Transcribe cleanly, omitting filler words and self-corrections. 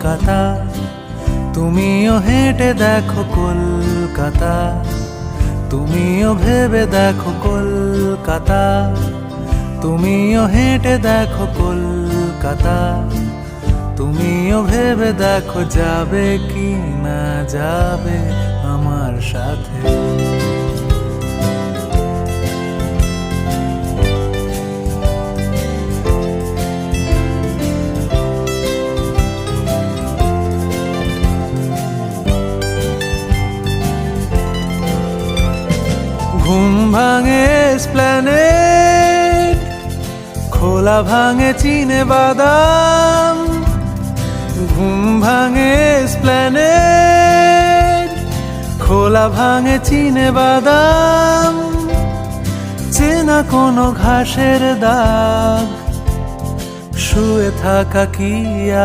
কলকাতা, তুমিও হেঁটে দেখো কলকাতা, তুমিও ভেবে দেখো কলকাতা, তুমিও হেঁটে দেখো কলকাতা, তুমিও ভেবে দেখো যাবে কি না যাবে আমার সাথে। ঘুম ভাঙে এসপ্ল্যানেড, খোলা ভাঙে চিনে বাদাম, ঘুম ভাঙে এসপ্ল্যানেড, খোলা ভাঙে চিনে বাদাম, চেনা কোনো ঘাসের দাগ, শুয়ে থাকা কি আর